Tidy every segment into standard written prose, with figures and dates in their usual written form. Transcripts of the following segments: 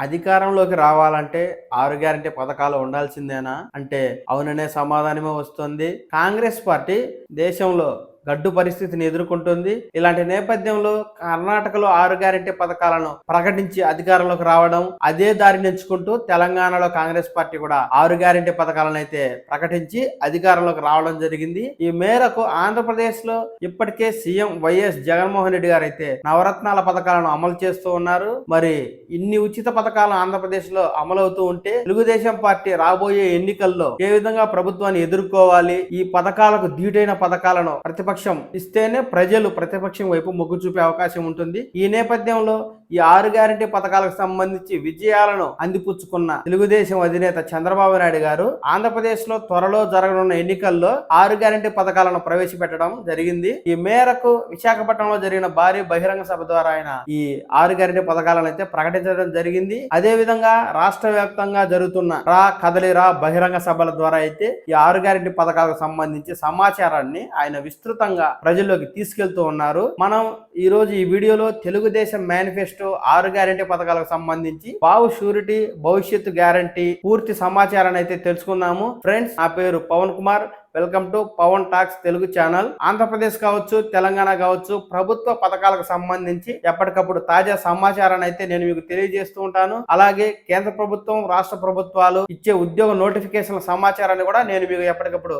అధికారంలోకి రావాలంటే 6 గ్యారంటీ పథకాలు ఉండాల్సిందేనా అంటే అవుననే సమాధానమే వస్తుంది. కాంగ్రెస్ పార్టీ దేశంలో గడ్డు పరిస్థితిని ఎదుర్కొంటుంది. ఇలాంటి నేపథ్యంలో కర్ణాటకలో 6 గ్యారంటీ పథకాలను ప్రకటించి అధికారంలోకి రావడం, అదే దారిని ఎంచుకుంటూ తెలంగాణలో కాంగ్రెస్ పార్టీ కూడా 6 గ్యారంటీ పథకాలను అయితే ప్రకటించి అధికారంలోకి రావడం జరిగింది. ఈ మేరకు ఆంధ్రప్రదేశ్ లో ఇప్పటికే సీఎం వైఎస్ జగన్మోహన్ రెడ్డి గారు అయితే నవరత్నాల పథకాలను అమలు చేస్తూ ఉన్నారు. మరి ఇన్ని ఉచిత పథకాలు ఆంధ్రప్రదేశ్ లో అమలవుతూ ఉంటే తెలుగుదేశం పార్టీ రాబోయే ఎన్నికల్లో ఏ విధంగా ప్రభుత్వాన్ని ఎదుర్కోవాలి, ఈ పథకాలకు ధీటైన పథకాలను ప్రతిపక్షం ఇస్తేనే ప్రజలు ప్రతిపక్షం వైపు మొగ్గు చూపే అవకాశం ఉంటుంది. ఈ నేపథ్యంలో ఈ 6 గ్యారంటీ పథకాలకు సంబంధించి విజయాలను అందిపుచ్చుకున్న తెలుగుదేశం అధినేత చంద్రబాబు నాయుడు గారు ఆంధ్రప్రదేశ్ లో త్వరలో జరగనున్న ఎన్నికల్లో 6 గ్యారంటీ పథకాలను ప్రవేశపెట్టడం జరిగింది. ఈ మేరకు విశాఖపట్నంలో జరిగిన భారీ బహిరంగ సభ ద్వారా ఆయన ఈ 6 గ్యారంటీ పథకాలను అయితే ప్రకటించడం జరిగింది. అదే విధంగా రాష్ట్ర వ్యాప్తంగా జరుగుతున్న కదలిరా బహిరంగ సభల ద్వారా అయితే ఈ 6 గ్యారంటీ పథకాలకు సంబంధించి సమాచారాన్ని ఆయన విస్తృతంగా ప్రజల్లోకి తీసుకెళ్తూ ఉన్నారు. మనం ఈ రోజు ఈ వీడియోలో తెలుగుదేశం మేనిఫెస్టో 6 గ్యారంటీ పథకాలకు సంబంధించి బాబు షూరిటీ భవిష్యత్తు గ్యారంటీ పూర్తి సమాచారాన్ని అయితే తెలుసుకుందాము. ఫ్రెండ్స్, నా పేరు Pavan Kumar. Welcome to Pavan talks Telugu channel. Andhra Pradesh కావచ్చు, తెలంగాణ కావచ్చు, ప్రభుత్వ పథకాలకు సంబంధించి ఎప్పటికప్పుడు తాజా సమాచారాన్ని అయితే నేను మీకు తెలియజేస్తూ ఉంటాను. అలాగే కేంద్ర ప్రభుత్వం, రాష్ట్ర ప్రభుత్వాలు ఇచ్చే ఉద్యోగ నోటిఫికేషన్ల సమాచారాన్ని కూడా నేను మీకు ఎప్పటికప్పుడు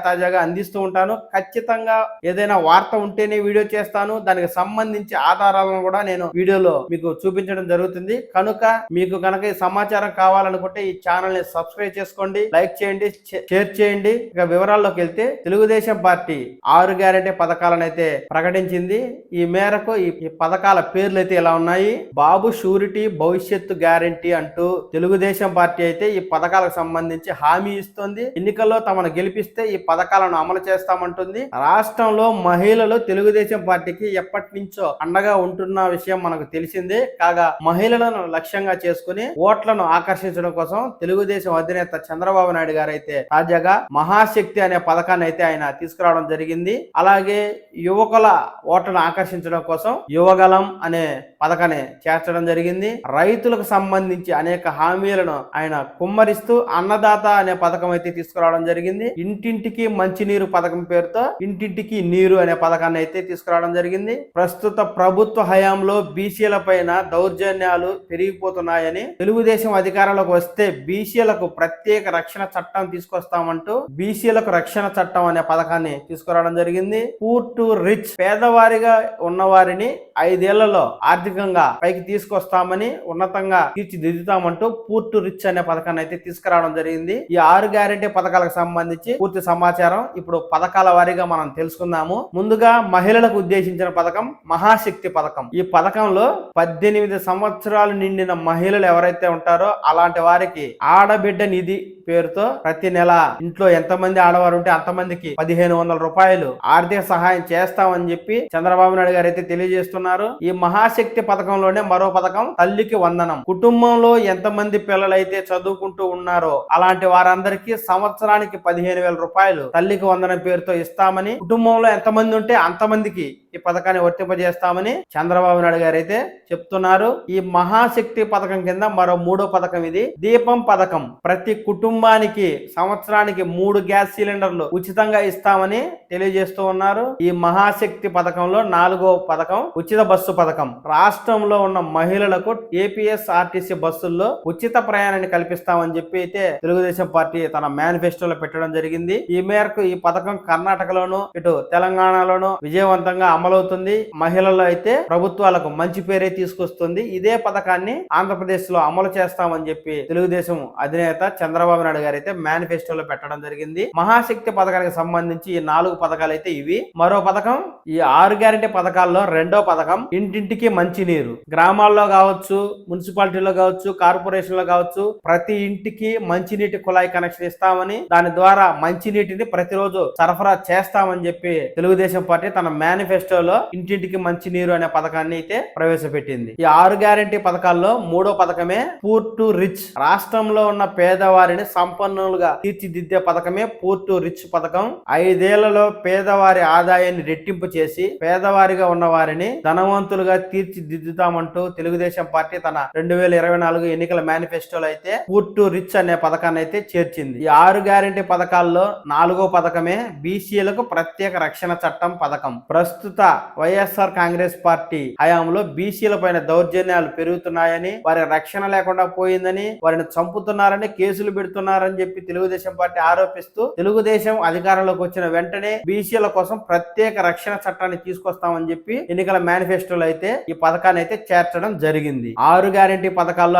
తాజాగా అందిస్తూ ఉంటాను. ఖచ్చితంగా ఏదైనా వార్త ఉంటేనే వీడియో చేస్తాను. దానికి సంబంధించి ఆధారాలను కూడా నేను వీడియోలో మీకు చూపించడం జరుగుతుంది. కనుక మీకు కనుక ఈ సమాచారం కావాలనుకుంటే ఈ ఛానల్ ని సబ్స్క్రైబ్ చేసుకోండి, లైక్ చేయండి, షేర్ చేయండి. ఇక వివరాల్లోకి వెళ్తే తెలుగుదేశం పార్టీ 6 గ్యారంటీ పథకాలను అయితే ప్రకటించింది. ఈ మేరకు ఈ పథకాల పేర్లు అయితే ఇలా ఉన్నాయి. బాబు షూరిటీ భవిష్యత్తు గ్యారంటీ అంటూ తెలుగుదేశం పార్టీ అయితే ఈ పథకాలకు సంబంధించి హామీ ఇస్తుంది. ఎన్నికల్లో తమను గెలిపిస్తే ఈ పథకాలను అమలు చేస్తామంటుంది. రాష్ట్రంలో మహిళలు తెలుగుదేశం పార్టీకి ఎప్పటి నుంచో అండగా ఉంటున్న విషయం మనకు తెలిసిందే. కాగా మహిళలను లక్ష్యంగా చేసుకుని ఓట్లను ఆకర్షించడం కోసం తెలుగుదేశం అధినేత చంద్రబాబు నాయుడు గారు అయితే తాజాగా మహాశక్తి అనే పథకాన్ని అయితే ఆయన తీసుకురావడం జరిగింది. అలాగే యువకుల ఓట్లను ఆకర్షించడం కోసం యువగలం అనే పథకాన్ని చేర్చడం జరిగింది. రైతులకు సంబంధించి అనేక హామీలను ఆయన కుమ్మరిస్తూ అన్నదాత అనే పథకం అయితే తీసుకురావడం జరిగింది. ఇంటింటికి మంచినీరు పథకం పేరుతో ఇంటింటికి నీరు అనే పథకాన్ని అయితే తీసుకురావడం జరిగింది. ప్రస్తుత ప్రభుత్వ హయాంలో బీసీల పైన దౌర్జన్యాలు పెరిగిపోతున్నాయని, తెలుగుదేశం అధికారంలోకి వస్తే బీసీలకు ప్రత్యేక రక్షణ చట్టం తీసుకొస్తామంటూ బీసీలకు రక్షణ చట్టం అనే పథకాన్ని తీసుకురావడం జరిగింది. పూర్ టు రిచ్, పేదవారిగా ఉన్న వారిని 5 ఏళ్లలో ఆర్థికంగా పైకి తీసుకొస్తామని, ఉన్నతంగా తీర్చిదిద్దుతామంటూ పూర్ టు రిచ్ అనే పథకాన్ని అయితే తీసుకురావడం జరిగింది. ఈ 6 గ్యారంటీ పథకాలకు సంబంధించి పూర్తి సమాచారం ఇప్పుడు పథకాల వారీగా మనం తెలుసుకుందాము. ముందుగా మహిళలకు ఉద్దేశించిన పథకం మహాశక్తి పథకం. ఈ పథకంలో 18 సంవత్సరాలు నిండిన మహిళలు ఎవరైతే ఉంటారో అలాంటి వారికి ఆడబిడ్డ నిధి పేరుతో ప్రతి నెల ఇంట్లో ఎంతమంది ఆడవారు ఉంటే అంతమందికి 1500 రూపాయలు ఆర్థిక సహాయం చేస్తామని చెప్పి చంద్రబాబు నాయుడు గారు అయితే తెలియజేస్తున్నారు. ఈ మహాశక్తి పథకంలోనే మరో పథకం తల్లికి వందనం. కుటుంబంలో ఎంతమంది పిల్లలైతే చదువుకుంటూ ఉన్నారో అలాంటి వారందరికీ సంవత్సరానికి 15,000 రూపాయలు తల్లికి వందనం పేరుతో ఇస్తామని, కుటుంబంలో ఎంతమంది ఉంటే అంతమందికి ఈ పథకాన్ని వర్తింపజేస్తామని చంద్రబాబు నాయుడు గారు అయితే చెప్తున్నారు. ఈ మహాశక్తి పథకం కింద మరో 3వ పథకం ఇది దీపం పథకం. ప్రతి కుటుంబానికి సంవత్సరానికి 3 గ్యాస్ సిలిండర్లు ఉచితంగా ఇస్తామని తెలియజేస్తూ ఉన్నారు. ఈ మహాశక్తి పథకంలో 4వ పథకం ఉచిత బస్సు పథకం. రాష్ట్రంలో ఉన్న మహిళలకు ఏపీఎస్ఆర్టీసీ బస్సుల్లో ఉచిత ప్రయాణాన్ని కల్పిస్తామని చెప్పి అయితే తెలుగుదేశం పార్టీ తన మేనిఫెస్టోలో పెట్టడం జరిగింది. ఈ మేరకు ఈ పథకం కర్ణాటకలోను ఇటు తెలంగాణలోను విజయవంతంగా అమలవుతుంది. మహిళల్లో అయితే ప్రభుత్వాలకు మంచి పేరే తీసుకొస్తుంది. ఇదే పథకాన్ని ఆంధ్రప్రదేశ్ లో అమలు చేస్తామని చెప్పి తెలుగుదేశం అధినేత చంద్రబాబు నాయుడు గారు అయితే మేనిఫెస్టోలో పెట్టడం జరిగింది. మహాశక్తి పథకానికి సంబంధించి ఈ 4 పథకాలు అయితే ఇవి. మరో పథకం ఈ 6 గ్యారంటీ పథకాల్లో 2వ పథకం ఇంటింటికి మంచినీరు. గ్రామాల్లో కావచ్చు, మున్సిపాలిటీలో కావచ్చు, కార్పొరేషన్ లో కావచ్చు, ప్రతి ఇంటికి మంచినీటి కుళాయి కనెక్షన్ ఇస్తామని, దాని ద్వారా మంచినీటిని ప్రతిరోజు సరఫరా చేస్తామని చెప్పి తెలుగుదేశం పార్టీ తన మేనిఫెస్టోలో ఇంటింటికి మంచినీరు అనే పథకాన్ని అయితే ప్రవేశపెట్టింది. ఈ 6 గ్యారంటీ పథకాల్లో 3వ పథకమే పూర్ టు రిచ్. రాష్ట్రంలో ఉన్న పేదవారిని సంపన్నులుగా తీర్చిదిద్దే పథకమే పూర్ టు రిచ్ పథకం. 5 ఏళ్లలో పేదవారి ఆదాయాన్ని రెట్టింపు చేసి పేదవారిగా ఉన్న వారిని ధనవంతులుగా తీర్చిదిద్దుతామంటూ తెలుగుదేశం పార్టీ తన 2024 ఎన్నికల మేనిఫెస్టోలో అయితే పూర్ టు రిచ్ అనే పథకాన్ని అయితే చేర్చింది. ఈ 6 గ్యారెంటీ పథకాల్లో 4వ పథకమే బీసీలకు ప్రత్యేక రక్షణ చట్టం పథకం. ప్రస్తుత వైఎస్ఆర్ కాంగ్రెస్ పార్టీ హయాంలో బీసీల పైన దౌర్జన్యాలు పెరుగుతున్నాయని, వారి రక్షణ లేకుండా పోయిందని, వారిని చంపుతున్నారని, కేసులు పెడుతున్నారని చెప్పి తెలుగుదేశం పార్టీ ఆరోపిస్తూ తెలుగుదేశం అధికారంలోకి వచ్చిన వెంటనే బీసీల కోసం ప్రత్యేక రక్షణ చట్టాన్ని తీసుకొస్తామని చెప్పి ఎన్నికల మేనిఫెస్టోలో అయితే ఈ పథకాన్ని అయితే చేర్చడం జరిగింది. 6 గ్యారెంటీ పథకాల్లో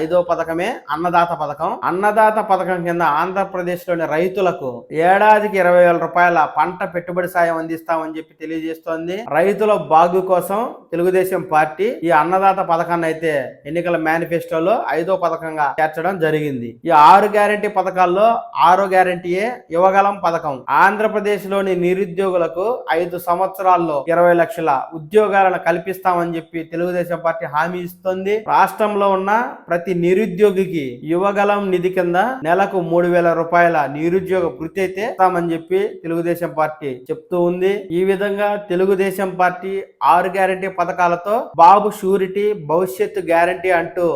ఐదో పథకమే అన్నదాత పథకం. అన్నదాత పథకం కింద ఆంధ్రప్రదేశ్ లోని రైతులకు ఏడాదికి 20,000 రూపాయల పంట పెట్టుబడి సాయం అందిస్తామని చెప్పి తెలియజేస్తోంది. రైతుల బాగు కోసం తెలుగుదేశం పార్టీ ఈ అన్నదాత పథకాన్ని అయితే ఎన్నికల మేనిఫెస్టోలో 5వ పథకంగా చేర్చడం జరిగింది. ఈ 6 గ్యారెంటీ పథకాల్లో 6వ గ్యారెంటీయే యువగలం పథకం. ఆంధ్రప్రదేశ్ లోని నిరుద్యోగులకు 5 సంవత్సరాల్లో 20 లక్షల ఉద్యోగాలను కల్పిస్తామని చెప్పి తెలుగుదేశం పార్టీ హామీ ఇస్తుంది. రాష్ట్రంలో ఉన్న ప్రతి నిరుద్యోగికి యువగలం నిధి కింద నెలకు 3,000 రూపాయల నిరుద్యోగ భృతి అయితే ఇస్తామని చెప్పి తెలుగుదేశం పార్టీ చెప్తూ ఉంది. ఈ విధంగా తెలుగుదేశం పార్టీ 6 గ్యారెంటీ పథకాలతో బాబు షూరిటీ భవిష్యత్తు గ్యారెంటీ అంటూ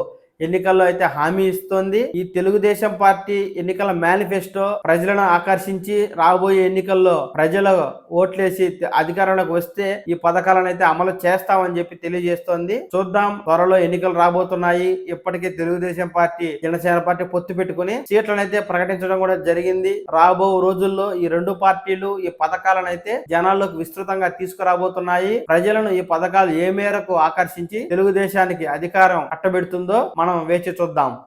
ఎన్నికల్లో అయితే హామీ ఇస్తోంది. ఈ తెలుగుదేశం పార్టీ ఎన్నికల మేనిఫెస్టో ప్రజలను ఆకర్షించి రాబోయే ఎన్నికల్లో ప్రజలు ఓట్లేసి అధికారంలోకి వస్తే ఈ పథకాలను అయితే అమలు చేస్తామని చెప్పి తెలియజేస్తోంది. చూద్దాం, త్వరలో ఎన్నికలు రాబోతున్నాయి. ఇప్పటికే తెలుగుదేశం పార్టీ జనసేన పార్టీ పొత్తు పెట్టుకుని సీట్లను అయితే ప్రకటించడం కూడా జరిగింది. రాబో రోజుల్లో ఈ 2 పార్టీలు ఈ పథకాలను అయితే జనాల్లోకి విస్తృతంగా తీసుకురాబోతున్నాయి. ప్రజలను ఈ పథకాలు ఏ మేరకు ఆకర్షించి తెలుగుదేశానికి అధికారం కట్టబెడుతుందో మనం వేచి చూద్దాం.